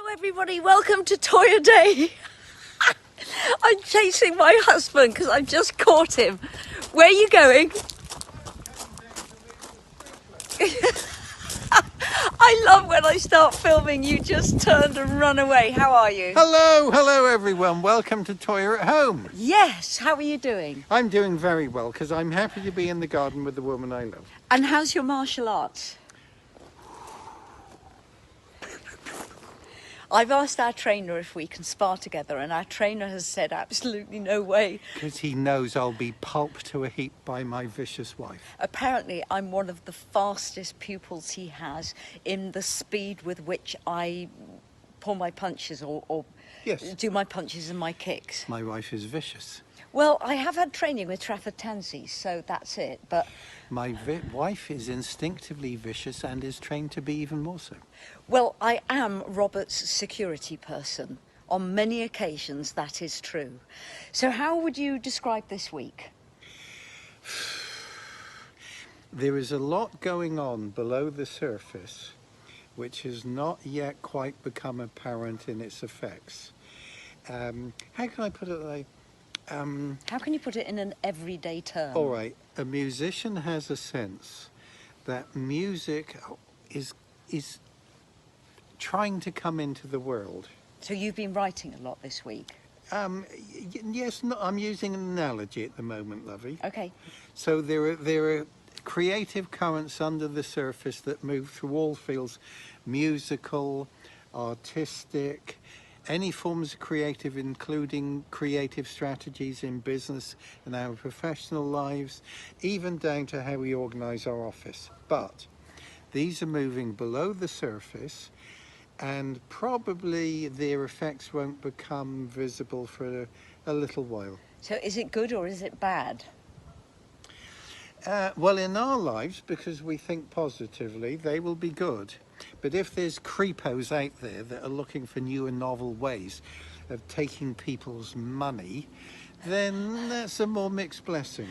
Hello everybody, welcome to Toyah Day. I'm chasing my husband because I've just caught him. Where are you going? I love when I start filming, you just turned and run away. How are you? Hello everyone. Welcome to Toyah At Home. Yes, how are you doing? I'm doing very well because I'm happy to be in the garden with the woman I love. And how's your martial arts? I've asked our trainer if we can spar together, and our trainer has said absolutely no way. Because he knows I'll be pulped to a heap by my vicious wife. Apparently, I'm one of the fastest pupils he has in the speed with which I pull my punches or Yes. do my punches and my kicks. My wife is vicious. Well, I have had training with Trafford Tansey, so that's it. But My wife is instinctively vicious and is trained to be even more so. well, I am Robert's security person. On many occasions, that is true. So how would you describe this week? There is a lot going on below the surface which has not yet quite become apparent in its effects. How can I put it like... How can you put it in an everyday term? All right, a musician has a sense that music is trying to come into the world. So you've been writing a lot this week? Yes, no, I'm using an analogy at the moment, lovey. Okay. So there are creative currents under the surface that move through all fields, musical, artistic, any forms of creative, including creative strategies in business and our professional lives, even down to how we organise our office. But these are moving below the surface, and probably their effects won't become visible for a little while. So is it good or is it bad? Well, in our lives, because we think positively, they will be good. But if there's creepos out there that are looking for new and novel ways of taking people's money, then that's a more mixed blessing.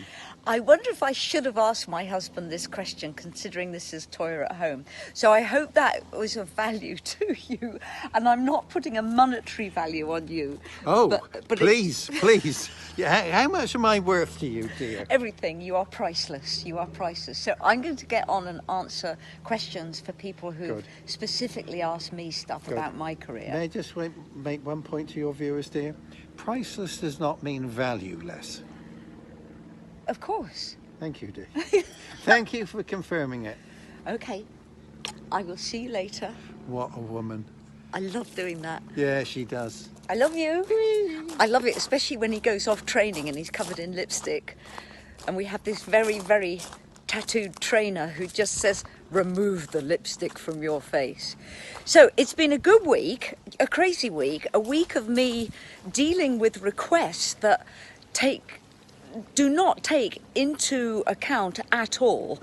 I wonder if I should have asked my husband this question, considering this is Toyah at Home. So I hope that was of value to you, and I'm not putting a monetary value on you. Oh, but please. Yeah, how much am I worth to you, dear? Everything. You are priceless. You are priceless. So I'm going to get on and answer questions for people who Good. specifically asked me stuff Good. about my career. May I just make one point to your viewers, dear? Priceless does not mean valueless. Of course. Thank you, dear. Thank you for confirming it. Okay. I will see you later. What a woman. I love doing that. Yeah, she does. I love you. I love it, especially when he goes off training and he's covered in lipstick. And we have this very, very tattooed trainer who just says, remove the lipstick from your face. So it's been a good week, a crazy week, a week of me dealing with requests that do not take into account at all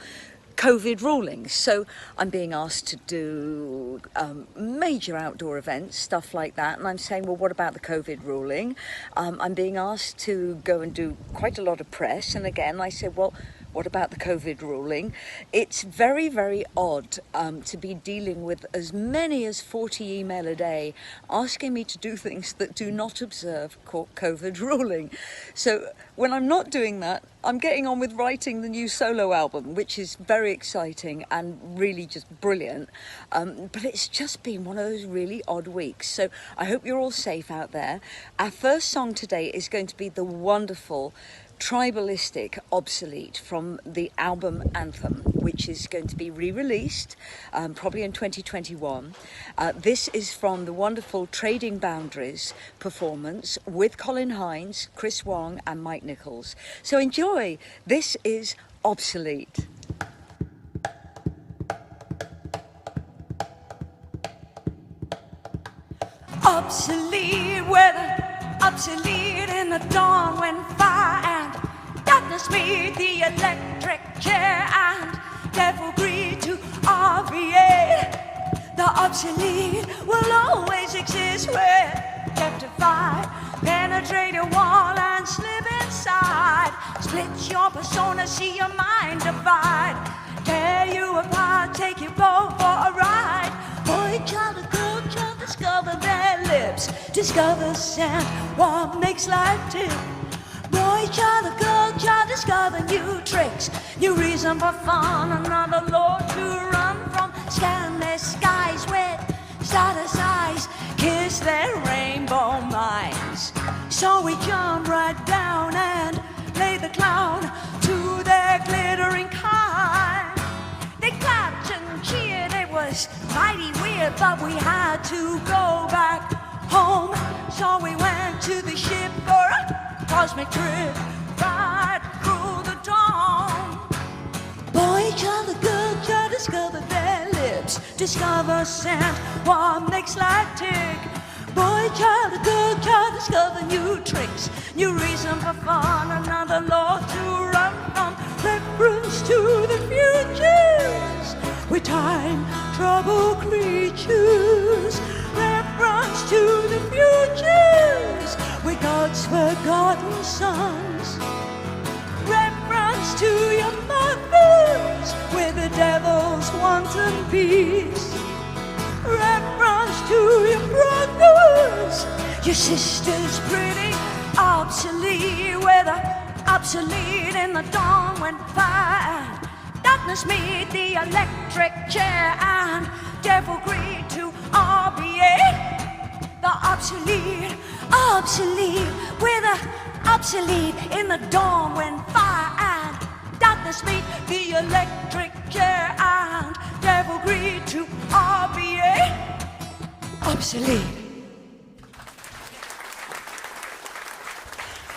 COVID rulings. So I'm being asked to do major outdoor events, stuff like that. And I'm saying, well, what about the COVID ruling? I'm being asked to go and do quite a lot of press. And again, I said, well, what about the COVID ruling? It's very, very odd to be dealing with as many as 40 email a day asking me to do things that do not observe COVID ruling. So when I'm not doing that, I'm getting on with writing the new solo album, which is very exciting and really just brilliant. But it's just been one of those really odd weeks. So I hope you're all safe out there. Our first song today is going to be the wonderful Tribalistic Obsolete from the album Anthem, which is going to be re-released probably in 2021. This is from the wonderful Trading Boundaries performance with Colin Hines, Chris Wong and Mike Nichols. So enjoy. This is Obsolete. Obsolete weather, obsolete in the dawn when fire and darkness meet the electric chair and devil greed to obviate. The obsolete will always exist where kept to fight, penetrate a wall and slip inside, split your persona, see your mind divide, tear you apart, take you both for a ride. Boy, child, a girl, child, discover discover sand, what makes life tick. Boy child or girl child, discover new tricks, new reason for fun, another law to run from. Scan their skies with stardust eyes, kiss their rainbow minds. So we jump right down and lay the clown to their glittering kind. They clapped and cheered, it was mighty weird, but we had to go back home. So we went to the ship for a cosmic trip right through the dawn. Boy child or girl child, discover their lips, discover sand, what makes life tick. Boy child or girl child, discover new tricks, new reason for fun, another law to run from. Reference to the futures, we're time trouble creatures. Reference to the futures, we're God's forgotten sons. Reference to your mothers, we're the devil's wanton beast. Reference to your brothers, your sisters pretty obsolete. We're the obsolete in the dawn when fire darkness meet the electric chair and devil agreed to RBA. The obsolete, obsolete, we're the obsolete in the dawn when fire and darkness meet the electric chair and devil agreed to RBA. Obsolete.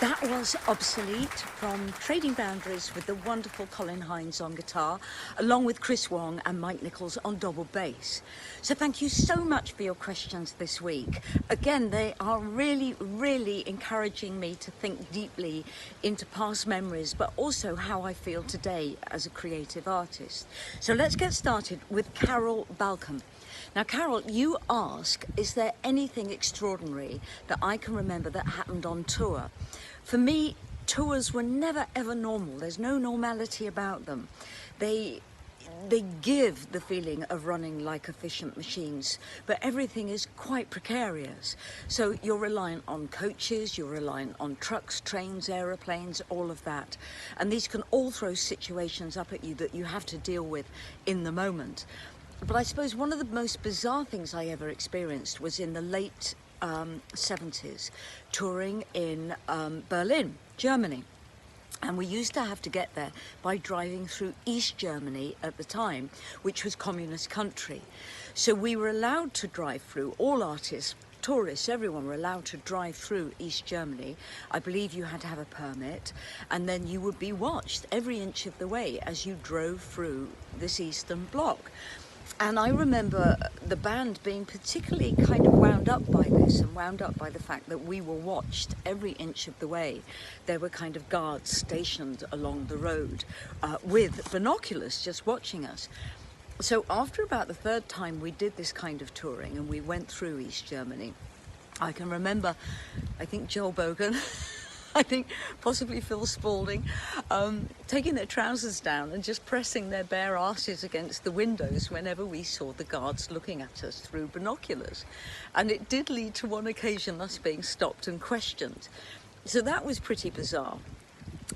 That was Obsolete from Trading Boundaries with the wonderful Colin Hines on guitar, along with Chris Wong and Mike Nichols on double bass. So thank you so much for your questions this week. Again, they are really, really encouraging me to think deeply into past memories, but also how I feel today as a creative artist. So let's get started with Carol Balcom. Now, Carol, you ask, is there anything extraordinary that I can remember that happened on tour? For me, tours were never ever normal. There's no normality about them. They give the feeling of running like efficient machines, but everything is quite precarious. So you're reliant on coaches, you're reliant on trucks, trains, aeroplanes, all of that. And these can all throw situations up at you that you have to deal with in the moment. But I suppose one of the most bizarre things I ever experienced was in the late 70s, touring in Berlin, Germany. And we used to have to get there by driving through East Germany at the time, which was communist country. So we were allowed to drive through, all artists, tourists, everyone were allowed to drive through East Germany. I believe you had to have a permit, and then you would be watched every inch of the way as you drove through this Eastern Bloc. And I remember the band being particularly kind of wound up by this and wound up by the fact that we were watched every inch of the way. There were kind of guards stationed along the road with binoculars just watching us. So after about the third time we did this kind of touring and we went through East Germany, I can remember, I think Joel Bogan, I think possibly Phil Spalding, taking their trousers down and just pressing their bare asses against the windows whenever we saw the guards looking at us through binoculars. And it did lead to one occasion us being stopped and questioned. So that was pretty bizarre.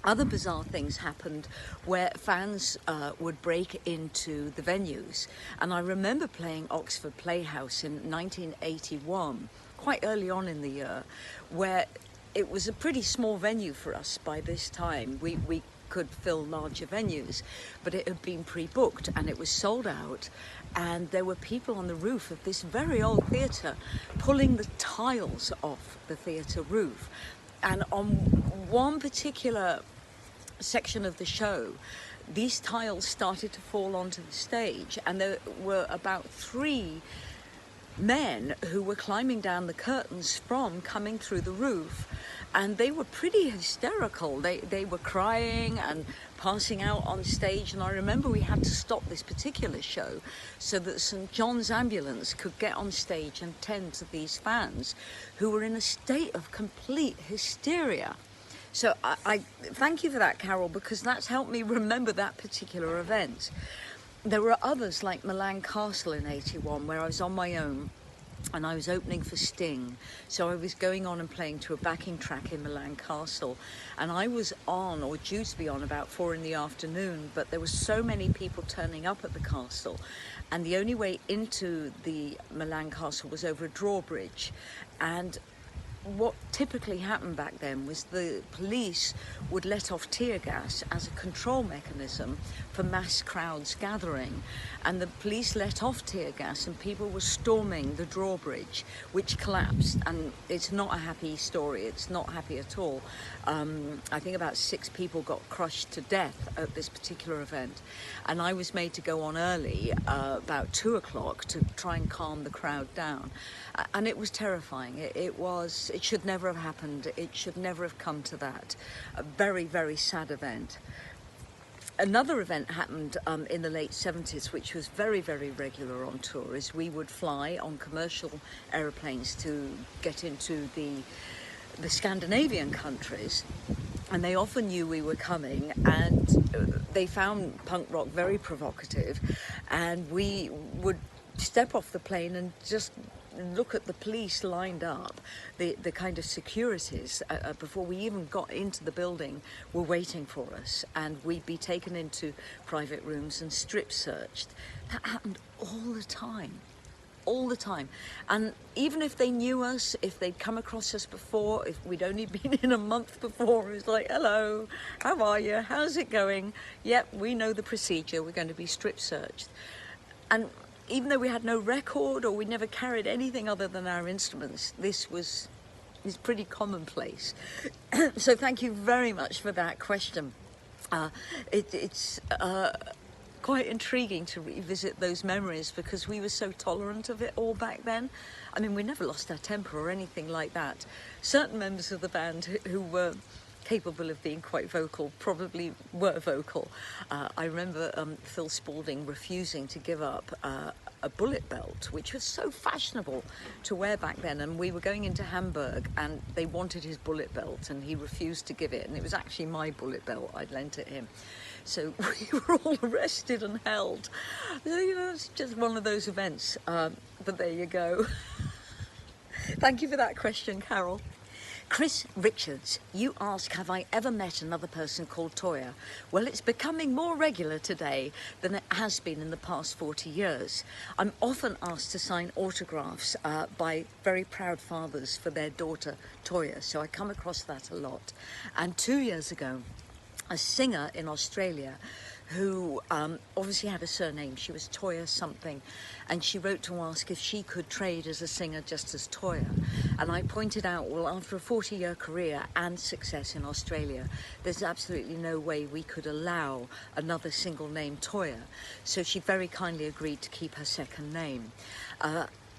Other bizarre things happened where fans would break into the venues. And I remember playing Oxford Playhouse in 1981, quite early on in the year, where it was a pretty small venue for us by this time. We could fill larger venues, but it had been pre-booked and it was sold out. And there were people on the roof of this very old theatre pulling the tiles off the theatre roof. And on one particular section of the show, these tiles started to fall onto the stage, and there were about 3 men who were climbing down the curtains from coming through the roof, and they were pretty hysterical. They were crying and passing out on stage, and I remember we had to stop this particular show so that St. John's ambulance could get on stage and tend to these fans who were in a state of complete hysteria. So I thank you for that, Carol, because that's helped me remember that particular event. There were others like Milan Castle in '81 where I was on my own, and I was opening for Sting, so I was going on and playing to a backing track in Milan Castle, and I was on, or due to be on, about 4 in the afternoon, but there were so many people turning up at the castle, and the only way into the Milan Castle was over a drawbridge. And what typically happened back then was the police would let off tear gas as a control mechanism for mass crowds gathering, and the police let off tear gas and people were storming the drawbridge, which collapsed. And it's not a happy story, it's not happy at all. I think about 6 people got crushed to death at this particular event, and I was made to go on early, about 2 o'clock, to try and calm the crowd down. And it was terrifying. It should never have happened. It should never have come to that. A very, very sad event. Another event happened in the late 70s, which was very, very regular on tour, is we would fly on commercial aeroplanes to get into the Scandinavian countries, and they often knew we were coming, and they found punk rock very provocative, and we would step off the plane and just look at the police lined up, the kind of securities before we even got into the building were waiting for us, and we'd be taken into private rooms and strip searched. That happened all the time. All the time. And even if they knew us, if they'd come across us before, if we'd only been in a month before, it was like, hello, how are you, how's it going? Yep, we know the procedure, we're going to be strip searched. And even though we had no record or we never carried anything other than our instruments, this is pretty commonplace. So thank you very much for that question. It's quite intriguing to revisit those memories, because we were so tolerant of it all back then. I mean, we never lost our temper or anything like that. Certain members of the band who were capable of being quite vocal probably were vocal. I remember Phil Spalding refusing to give up a bullet belt, which was so fashionable to wear back then, and we were going into Hamburg and they wanted his bullet belt and he refused to give it, and it was actually my bullet belt, I'd lent it him. So we were all arrested and held. So, you know, it's just one of those events, but there you go. Thank you for that question, Carol. Chris Richards, you ask, have I ever met another person called Toyah? Well, it's becoming more regular today than it has been in the past 40 years. I'm often asked to sign autographs by very proud fathers for their daughter Toyah, so I come across that a lot. And 2 years ago, a singer in Australia who obviously had a surname, she was Toyah something, and she wrote to ask if she could trade as a singer just as Toyah. And I pointed out, well, after a 40-year career and success in Australia, there's absolutely no way we could allow another single name Toyah. So she very kindly agreed to keep her second name.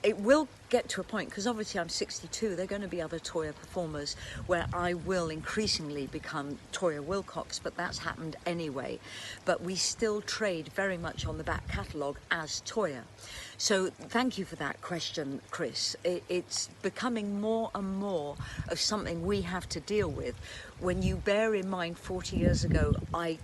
It will get to a point, because obviously I'm 62, there are going to be other Toyah performers where I will increasingly become Toyah Willcox, but that's happened anyway. But we still trade very much on the back catalogue as Toyah. So thank you for that question, Chris. It's becoming more and more of something we have to deal with. When you bear in mind 40 years ago, I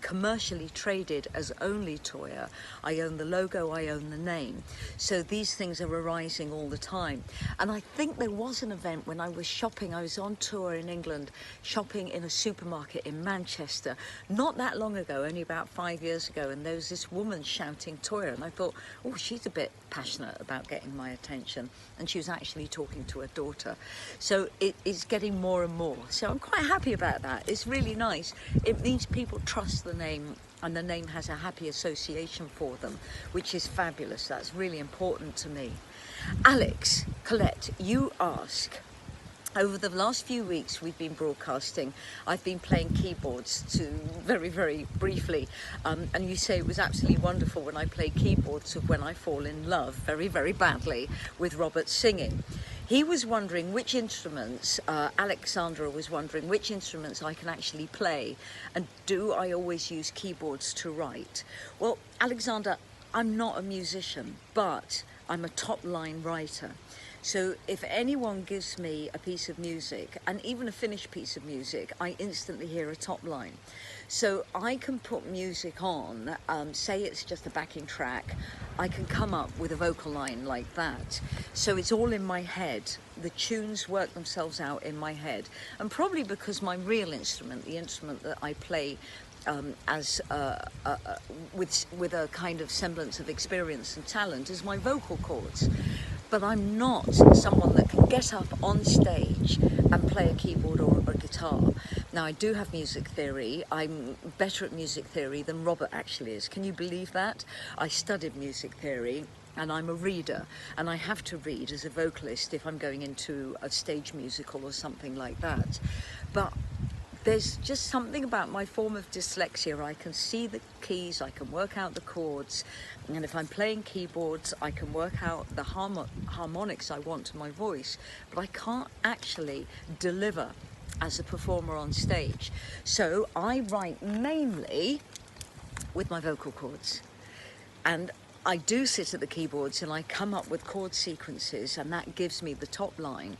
commercially traded as only Toyah. I own the logo, I own the name. So these things are arising all the time. And I think there was an event when I was shopping, I was on tour in England, shopping in a supermarket in Manchester, not that long ago, only about 5 years ago, and there was this woman shouting Toyah, and I thought, oh, she's a bit passionate about getting my attention. And she was actually talking to her daughter. So it's getting more and more. So I'm quite happy about that. It's really nice. It means people trust the name, and the name has a happy association for them, which is fabulous. That's really important to me. Alex, Colette, you ask, over the last few weeks we've been broadcasting, I've been playing keyboards to very, very briefly, and you say it was absolutely wonderful when I play keyboards of When I Fall in Love, very, very badly, with Robert singing. He was wondering which instruments, Alexandra was wondering which instruments I can actually play, and do I always use keyboards to write? Well, Alexander, I'm not a musician, but I'm a top-line writer. So if anyone gives me a piece of music, and even a finished piece of music, I instantly hear a top line. So I can put music on, say it's just a backing track, I can come up with a vocal line like that. So it's all in my head. The tunes work themselves out in my head. And probably because my real instrument, the instrument that I play with a kind of semblance of experience and talent, is my vocal cords. But I'm not someone that can get up on stage and play a keyboard or a guitar. Now, I do have music theory. I'm better at music theory than Robert actually is. Can you believe that? I studied music theory, and I'm a reader, and I have to read as a vocalist if I'm going into a stage musical or something like that. But there's just something about my form of dyslexia. I can see the keys, I can work out the chords, and if I'm playing keyboards, I can work out the harmonics I want to my voice, but I can't actually deliver as a performer on stage. So I write mainly with my vocal cords, and I do sit at the keyboards and I come up with chord sequences, and that gives me the top line.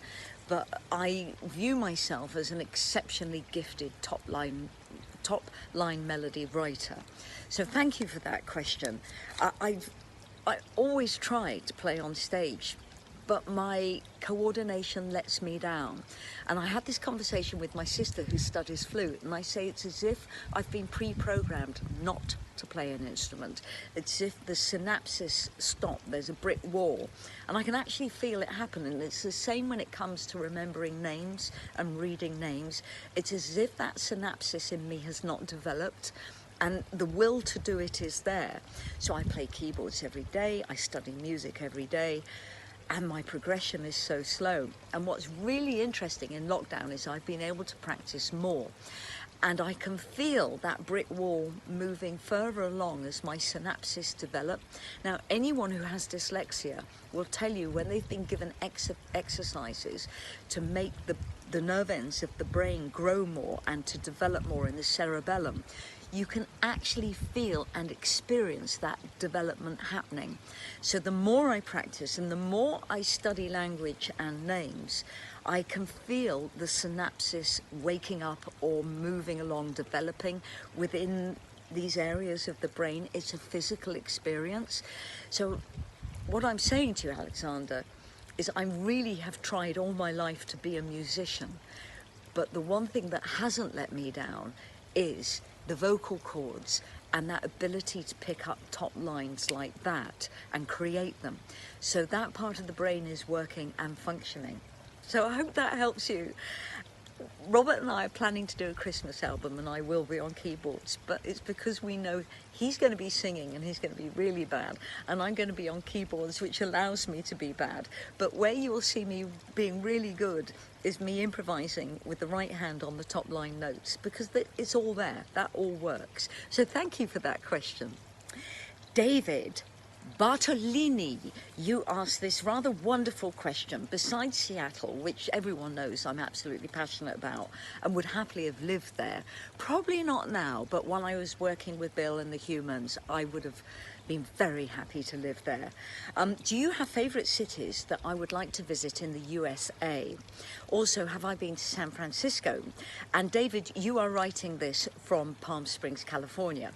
But I view myself as an exceptionally gifted top line melody writer. So thank you for that question. I always try to play on stage, but my coordination lets me down. And I had this conversation with my sister who studies flute, and I say it's as if I've been pre-programmed not to play an instrument. It's as if the synapses stop, there's a brick wall, and I can actually feel it happen. And it's the same when it comes to remembering names and reading names. It's as if that synapsis in me has not developed, and the will to do it is there. So I play keyboards every day, I study music every day, and my progression is so slow. And what's really interesting in lockdown is I've been able to practice more, and I can feel that brick wall moving further along as my synapses develop. Now, anyone who has dyslexia will tell you when they've been given exercises to make the nerve ends of the brain grow more and to develop more in the cerebellum, you can actually feel and experience that development happening. So the more I practice and the more I study language and names, I can feel the synapses waking up or moving along, developing within these areas of the brain. It's a physical experience. So what I'm saying to you, Alexander, is I really have tried all my life to be a musician, but the one thing that hasn't let me down is the vocal cords and that ability to pick up top lines like that and create them. So that part of the brain is working and functioning. So I hope that helps you. Robert and I are planning to do a Christmas album, and I will be on keyboards, but it's because we know he's going to be singing and he's going to be really bad, and I'm going to be on keyboards, which allows me to be bad. But where you will see me being really good is me improvising with the right hand on the top line notes, because it's all there, that all works. So thank you for that question. David Bartolini, you asked this rather wonderful question. Besides Seattle, which everyone knows I'm absolutely passionate about and would happily have lived there, probably not now, but when I was working with Bill and the Humans, I would have been very happy to live there. Do you have favourite cities that I would like to visit in the USA? Also, have I been to San Francisco? And David, you are writing this from Palm Springs, California.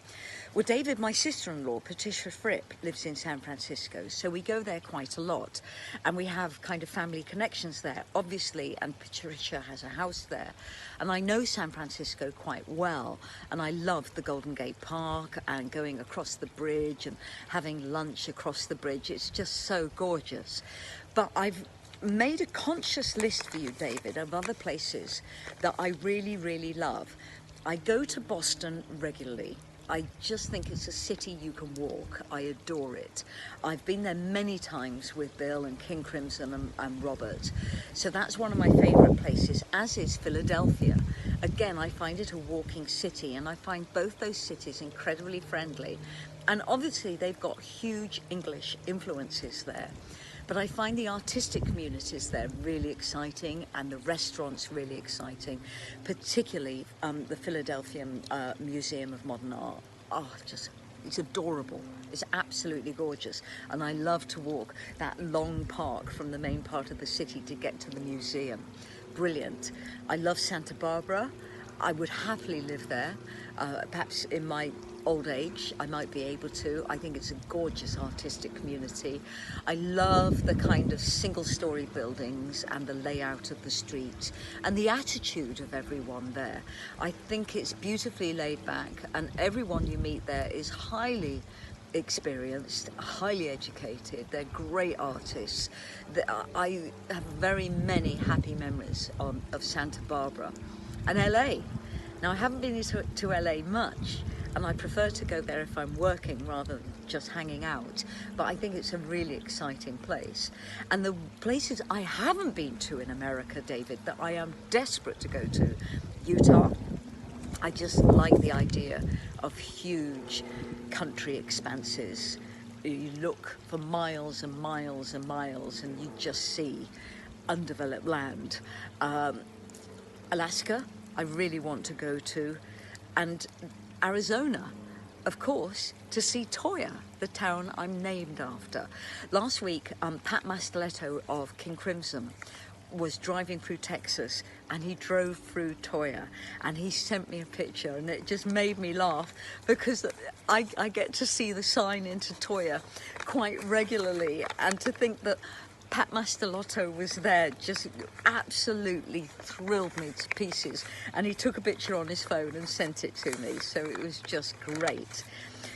Well, David, my sister-in-law, Patricia Fripp, lives in San Francisco, so we go there quite a lot, and we have kind of family connections there, obviously, and Patricia has a house there. And I know San Francisco quite well, and I love the Golden Gate Park and going across the bridge and having lunch across the bridge. It's just so gorgeous. But I've made a conscious list for you, David, of other places that I really, really love. I go to Boston regularly. I just think it's a city you can walk. I adore it. I've been there many times with Bill and King Crimson and Robert. So that's one of my favourite places, as is Philadelphia. Again, I find it a walking city, and I find both those cities incredibly friendly. And obviously they've got huge English influences there. But I find the artistic communities there really exciting, and the restaurants really exciting, particularly the Philadelphia Museum of Modern Art. Oh, just It's adorable. It's absolutely gorgeous. And I love to walk that long park from the main part of the city to get to the museum. Brilliant. I love Santa Barbara. I would happily live there. Perhaps in my old age I might be able to. I think it's a gorgeous artistic community. I love the kind of single-story buildings and the layout of the street and the attitude of everyone there. I think it's beautifully laid back, and everyone you meet there is highly experienced, highly educated. They're great artists. I have very many happy memories of Santa Barbara. And LA. Now, I haven't been to LA much, and I prefer to go there if I'm working rather than just hanging out, but I think it's a really exciting place. And the places I haven't been to in America, David, that I am desperate to go to: Utah. I just like the idea of huge country expanses. You look for miles and miles and miles and you just see undeveloped land. Alaska, I really want to go to, and Arizona, of course, to see Toyah, the town I'm named after. Last week, Pat Mastelletto of King Crimson was driving through Texas, and he drove through Toyah, and he sent me a picture, and it just made me laugh because I get to see the sign into Toyah quite regularly, and to think that Pat Mastelletto was there just absolutely thrilled me to pieces, and he took a picture on his phone and sent it to me, so it was just great.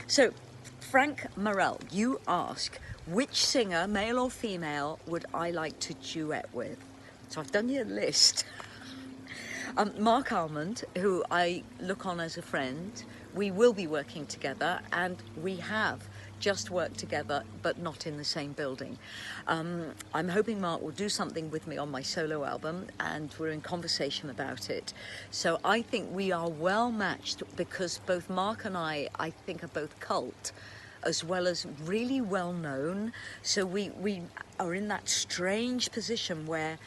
So Frank Morell, you ask, which singer, male or female, would I like to duet with? So I've done your list. Mark Almond, who I look on as a friend. We will be working together, and we have just worked together, but not in the same building. I'm hoping Mark will do something with me on my solo album, and we're in conversation about it. So I think we are well matched, because both Mark and I think, are both cult as well as really well known. So we are in that strange position where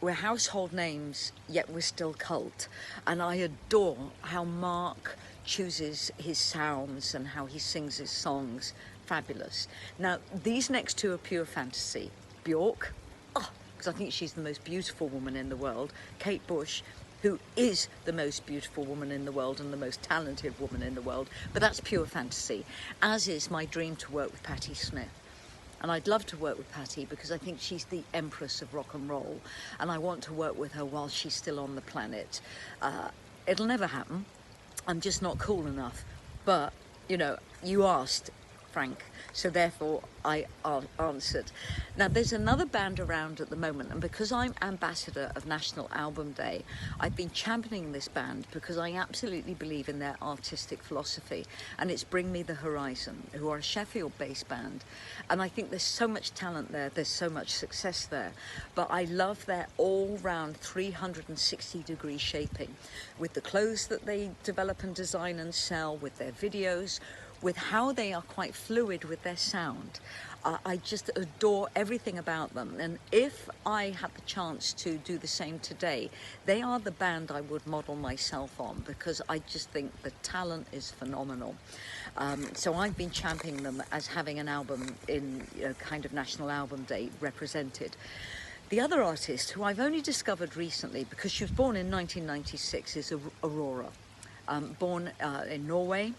we're household names, yet we're still cult. And I adore how Mark chooses his sounds and how he sings his songs. Fabulous. Now, these next two are pure fantasy. Bjork, because I think she's the most beautiful woman in the world. Kate Bush, who is the most beautiful woman in the world and the most talented woman in the world, but that's pure fantasy, as is my dream to work with Patti Smith. And I'd love to work with Patti because I think she's the empress of rock and roll, and I want to work with her while she's still on the planet. It'll never happen. I'm just not cool enough. But, you know, you asked, Frank, so therefore I answered. Now, there's another band around at the moment, and because I'm ambassador of National Album Day, I've been championing this band because I absolutely believe in their artistic philosophy, and it's Bring Me the Horizon, who are a Sheffield-based band, and I think there's so much talent there, there's so much success there, but I love their all-round 360-degree shaping, with the clothes that they develop and design and sell, with their videos, with how they are quite fluid with their sound. I just adore everything about them, and if I had the chance to do the same today, they are the band I would model myself on, because I just think the talent is phenomenal. So I've been championing them as having an album in kind of National Album Day represented. The other artist, who I've only discovered recently because she was born in 1996, is Aurora. Born in Norway.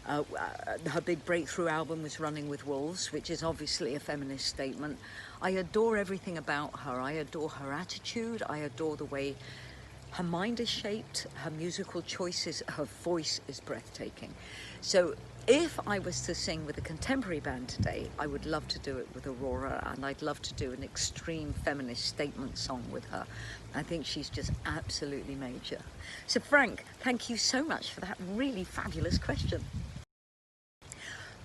Her big breakthrough album was Running with Wolves, which is obviously a feminist statement. I adore everything about her. I adore her attitude. I adore the way her mind is shaped, her musical choices, her voice is breathtaking. So if I was to sing with a contemporary band today, I would love to do it with Aurora, and I'd love to do an extreme feminist statement song with her. I think she's just absolutely major. So Frank, thank you so much for that really fabulous question.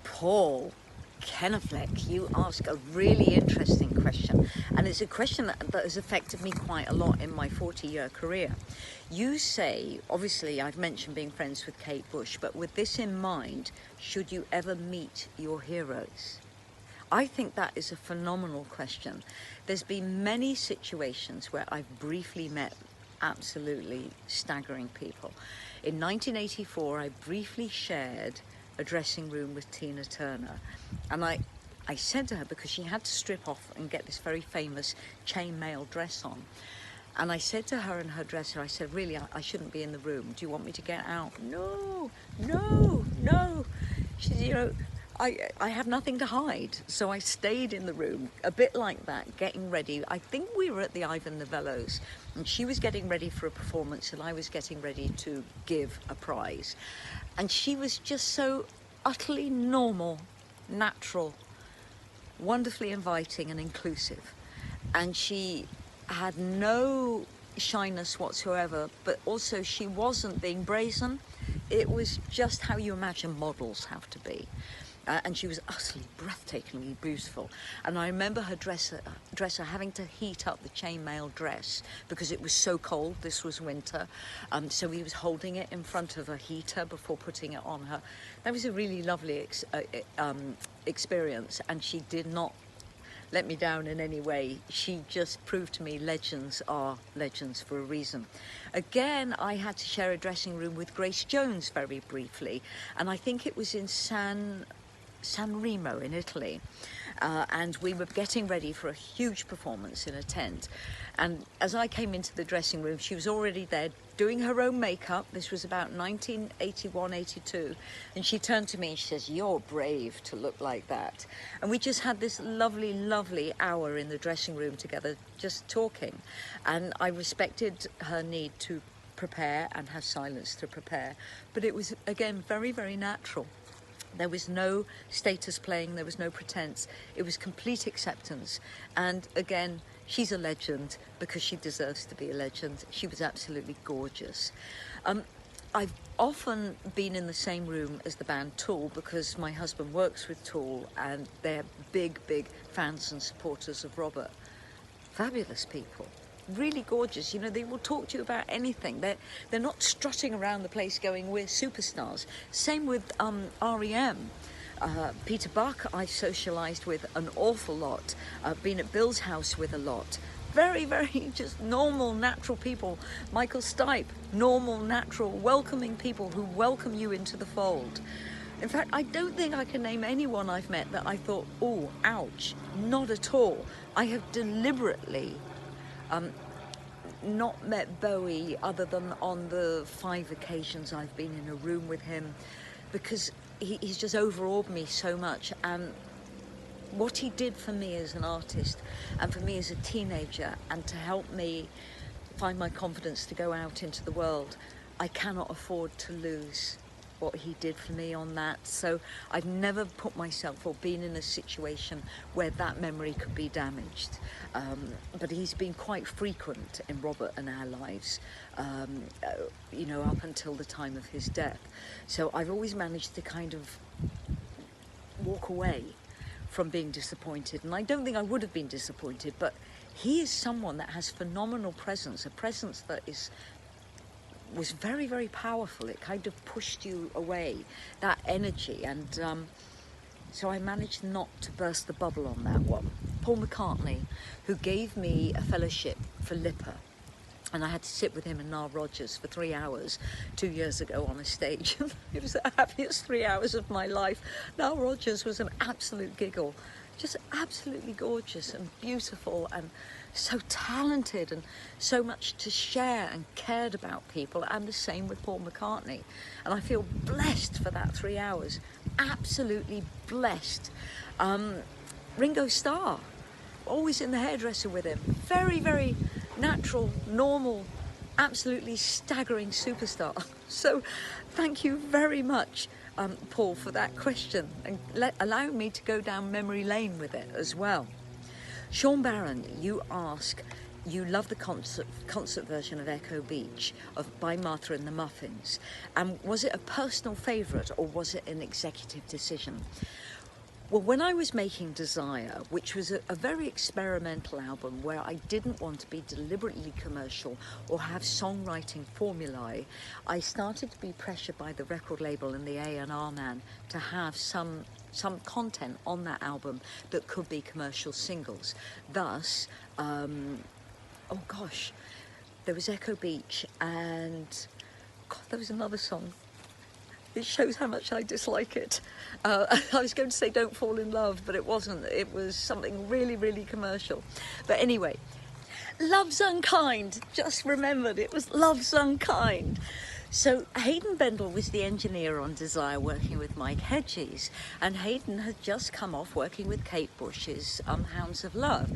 Paul Kenafleck, you ask a really interesting question, and it's a question that has affected me quite a lot in my 40-year career. You say, obviously I've mentioned being friends with Kate Bush, but with this in mind, should you ever meet your heroes? I think that is a phenomenal question. There's been many situations where I've briefly met absolutely staggering people. In 1984, I briefly shared a dressing room with Tina Turner. And I said to her, because she had to strip off and get this very famous chainmail dress on, and I said to her and her dresser, I said, really, I shouldn't be in the room. Do you want me to get out? No, no, no. She said, you know, I have nothing to hide. So I stayed in the room, a bit like that, getting ready. I think we were at the Ivan Novello's, and she was getting ready for a performance, and I was getting ready to give a prize. And she was just so utterly normal, natural, wonderfully inviting and inclusive. And she had no shyness whatsoever, but also she wasn't being brazen. It was just how you imagine models have to be. And she was utterly breathtakingly beautiful. And I remember her dresser having to heat up the chainmail dress because it was so cold. This was winter. So he was holding it in front of a heater before putting it on her. That was a really lovely experience, and she did not let me down in any way. She just proved to me legends are legends for a reason. Again, I had to share a dressing room with Grace Jones very briefly, and I think it was in San Remo in Italy, and we were getting ready for a huge performance in a tent. And as I came into the dressing room, she was already there doing her own makeup. This was about 1981-82, and she turned to me and she says, "You're brave to look like that." And we just had this lovely, lovely hour in the dressing room together, just talking. And I respected her need to prepare and have silence to prepare, but it was, again, very, very natural. There was no status playing, there was no pretense. It was complete acceptance. And again, she's a legend because she deserves to be a legend. She was absolutely gorgeous. I've often been in the same room as the band Tool because my husband works with Tool, and they're big, big fans and supporters of Robert. Fabulous people. Really gorgeous. You know, they will talk to you about anything. They're not strutting around the place going, we're superstars. Same with REM. Peter Buck I've socialised with an awful lot. Been at Bill's house with a lot. Very, very just normal, natural people. Michael Stipe, normal, natural, welcoming people who welcome you into the fold. In fact, I don't think I can name anyone I've met that I thought, oh, ouch. Not at all. I have deliberately not met Bowie other than on the 5 occasions I've been in a room with him, because he's just overawed me so much. And what he did for me as an artist and for me as a teenager, and to help me find my confidence to go out into the world, I cannot afford to lose what he did for me on that. So I've never put myself or been in a situation where that memory could be damaged. But he's been quite frequent in Robert and our lives, you know, up until the time of his death. So I've always managed to kind of walk away from being disappointed. And I don't think I would have been disappointed, but he is someone that has phenomenal presence, a presence that was very, very powerful. It kind of pushed you away, that energy. And so I managed not to burst the bubble on that one. Paul McCartney, who gave me a fellowship for Lipper, and I had to sit with him and Nile Rodgers for 3 hours 2 years ago on a stage. It was the happiest 3 hours of my life. Nile Rodgers was an absolute giggle, just absolutely gorgeous and beautiful and so talented and so much to share and cared about people, and the same with Paul McCartney. And I feel blessed for that 3 hours, absolutely blessed. Ringo Starr, always in the hairdresser with him, very, very natural, normal, absolutely staggering superstar. So thank you very much, Paul, for that question, and allowing me to go down memory lane with it as well. Sean Barron, you ask, you love the concert version of Echo Beach by Martha and the Muffins. Was it a personal favourite or was it an executive decision? Well, when I was making Desire, which was a very experimental album where I didn't want to be deliberately commercial or have songwriting formulae, I started to be pressured by the record label and the A&R man to have some content on that album that could be commercial singles. Thus, oh gosh, there was Echo Beach and, God, there was another song. It shows how much I dislike it. I was going to say Don't Fall in Love, but it wasn't. It was something really, really commercial. But anyway, Love's Unkind. Just remembered it was Love's Unkind. So Hayden Bendel was the engineer on Desire, working with Mike Hedges, and Hayden had just come off working with Kate Bush's Hounds of Love,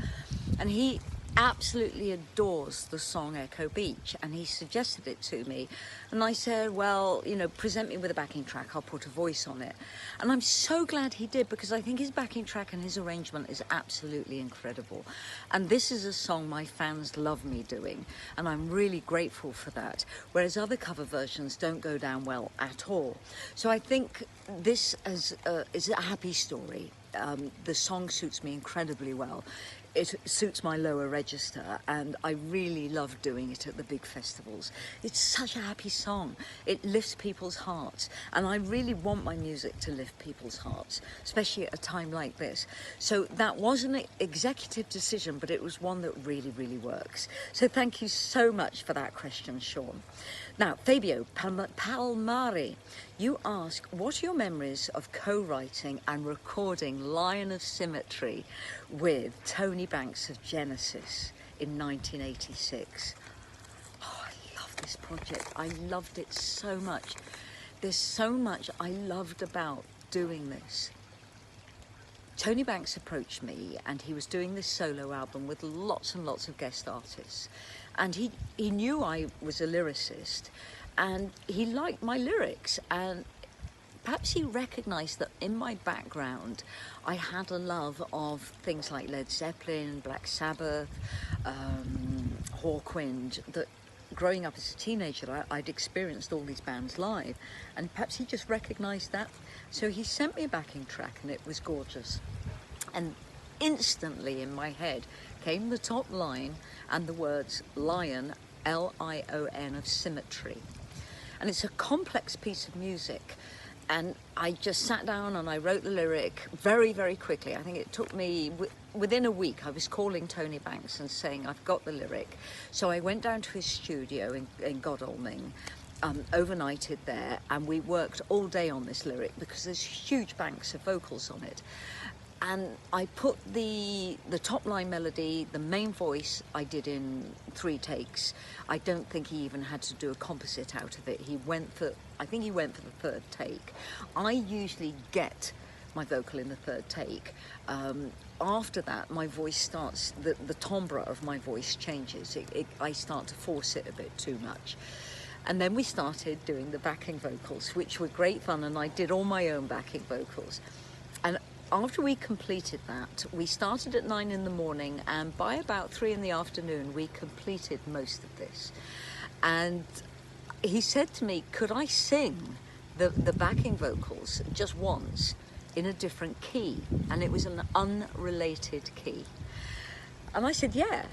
and he absolutely adores the song Echo Beach, and he suggested it to me, and I said, well, you know, present me with a backing track, I'll put a voice on it. And I'm so glad he did, because I think his backing track and his arrangement is absolutely incredible, and this is a song my fans love me doing, and I'm really grateful for that, whereas other cover versions don't go down well at all. So I think this is a happy story. The song suits me incredibly well. It suits my lower register, and I really love doing it at the big festivals. It's such a happy song. It lifts people's hearts, and I really want my music to lift people's hearts, especially at a time like this. So that was an executive decision, but it was one that really, really works. So thank you so much for that question, Sean. Now, Fabio Palmari, you ask, what are your memories of co-writing and recording Lion of Symmetry with Tony Banks of Genesis in 1986? Oh, I love this project. I loved it so much. There's so much I loved about doing this. Tony Banks approached me, and he was doing this solo album with lots and lots of guest artists. And he knew I was a lyricist, and he liked my lyrics, and perhaps he recognised that in my background I had a love of things like Led Zeppelin, Black Sabbath, Hawkwind, that growing up as a teenager I'd experienced all these bands live, and perhaps he just recognised that. So he sent me a backing track, and it was gorgeous. And instantly in my head came the top line and the words Lion, L-I-O-N, of Symmetry. And it's a complex piece of music, and I just sat down and I wrote the lyric very, very quickly. I think it took me, within a week, I was calling Tony Banks and saying, I've got the lyric. So I went down to his studio in Godalming, overnighted there, and we worked all day on this lyric because there's huge banks of vocals on it. And I put the top line melody, the main voice, I did in 3 takes. I don't think he even had to do a composite out of it. I think he went for the 3rd take. I usually get my vocal in the 3rd take. After that, my voice starts, the timbre of my voice changes. I start to force it a bit too much. And then we started doing the backing vocals, which were great fun, and I did all my own backing vocals. And after we completed that, we started at 9 in the morning, and by about 3 in the afternoon, we completed most of this. And he said to me, could I sing the backing vocals just once in a different key? And it was an unrelated key. And I said, yeah.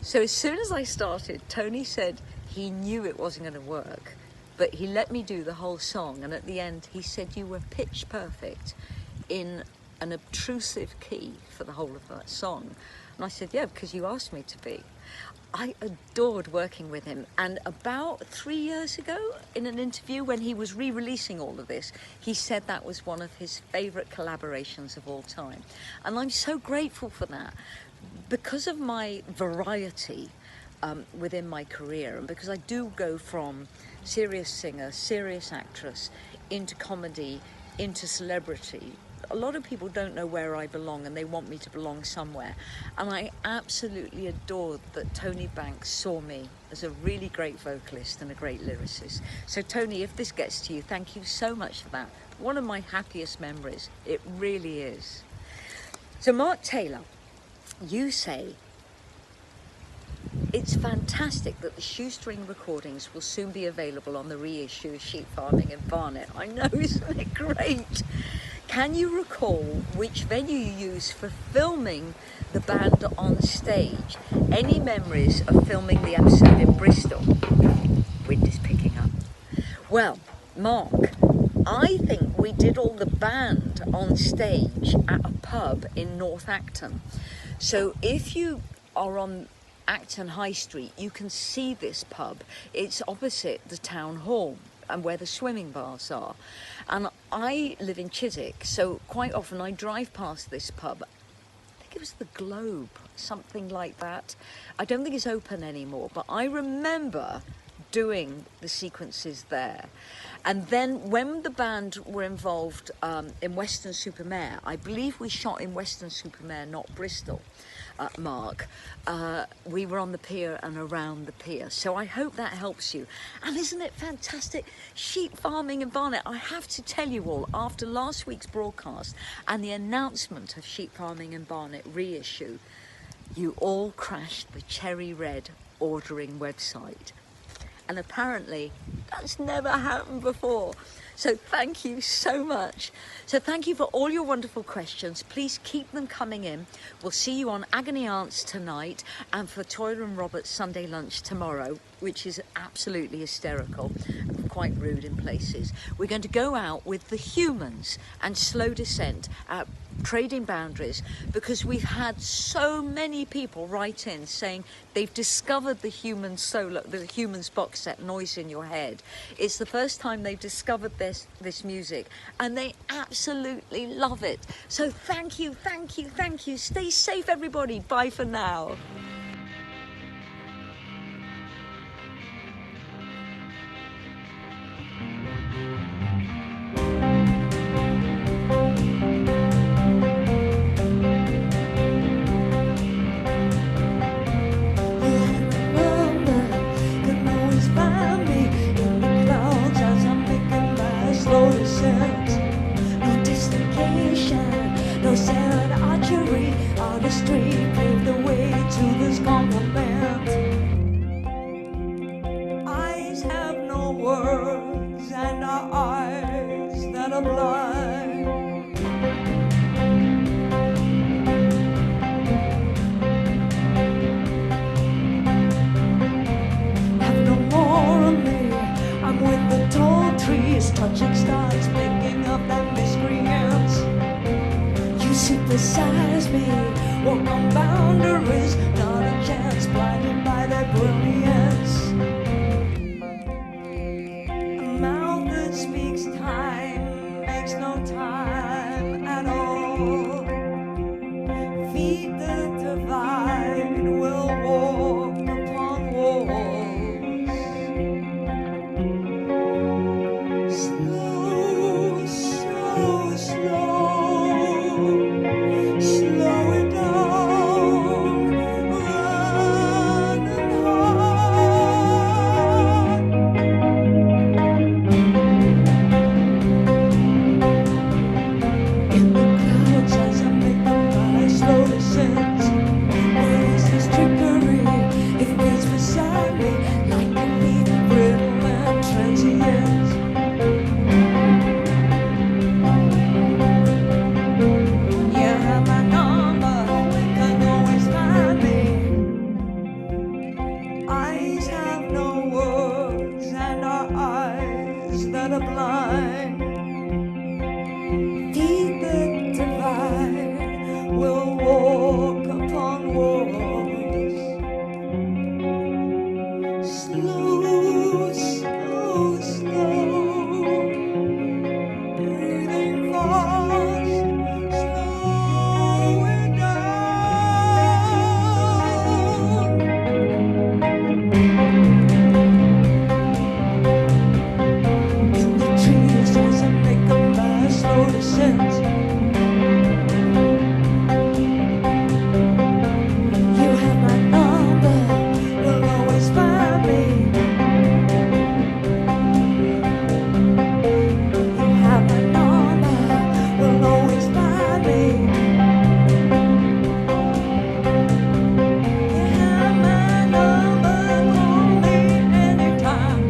So as soon as I started, Tony said he knew it wasn't going to work, but he let me do the whole song. And at the end, he said, you were pitch perfect in an obtrusive key for the whole of that song. And I said, yeah, because you asked me to be. I adored working with him, and about 3 years ago in an interview when he was re-releasing all of this, he said that was one of his favourite collaborations of all time. And I'm so grateful for that, because of my variety within my career, and because I do go from serious singer, serious actress, into comedy, into celebrity. A lot of people don't know where I belong, and they want me to belong somewhere. And I absolutely adored that Tony Banks saw me as a really great vocalist and a great lyricist. So Tony, if this gets to you, thank you so much for that. One of my happiest memories, it really is. So Mark Taylor, you say, it's fantastic that the shoestring recordings will soon be available on the reissue of Sheep Farming in Barnet. I know, isn't it great? Can you recall which venue you used for filming the band on stage? Any memories of filming the episode in Bristol? Wind is picking up. Well, Mark, I think we did all the band on stage at a pub in North Acton. So if you are on Acton High Street, you can see this pub. It's opposite the town hall. and where the swimming baths are. And I live in Chiswick, so quite often I drive past this pub. I think it was the Globe, something like that. I don't think it's open anymore, but I remember doing the sequences there. And then when the band were involved in Weston-super-Mare, I believe we shot in Weston-super-Mare, not Bristol, Mark. We were on the pier and around the pier. So I hope that helps you. And isn't it fantastic? Sheep farming in Barnet. I have to tell you all, after last week's broadcast and the announcement of Sheep Farming in Barnet reissue, you all crashed the Cherry Red ordering website. And apparently that's never happened before. So thank you so much. So thank you for all your wonderful questions. Please keep them coming in. We'll see you on Agony Aunts tonight and for Toyah and Robert's Sunday lunch tomorrow, which is absolutely hysterical and quite rude in places. We're going to go out with the Humans and Slow Descent at Trading Boundaries, because we've had so many people write in saying they've discovered the Humans box set, Noise in Your Head. It's the first time they've discovered this music and they absolutely love it. So thank you. Stay safe, everybody. Bye for now. No sad archery on the street paved the way to this compliment. Eyes have no words and our eyes that are blind. Have no more of me. I'm with the tall trees, touching stars, picking up that miscreants. Sit beside me, walk on boundaries, not a chance, blinded by their brilliance. A mouth that speaks time makes no time at all. Feet that divide will walk upon walls. Slow, so slow. Slow it down, running hard. In the clouds as I make my slow descent. Where is this trickery? It beats beside me like a leaf, brittle and transient. Blind, feet that divide will walk upon walls. Slow, slow, slow, breathing fast, slow it down. Slow descent. You have my number, will always find me. You have my number, will always find me. You have my number, call me anytime.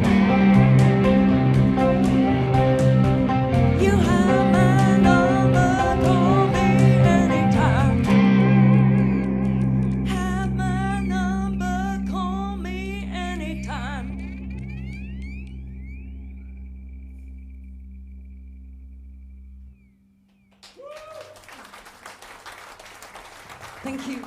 You have my number, call me anytime. Have my number, call me anytime. Thank you.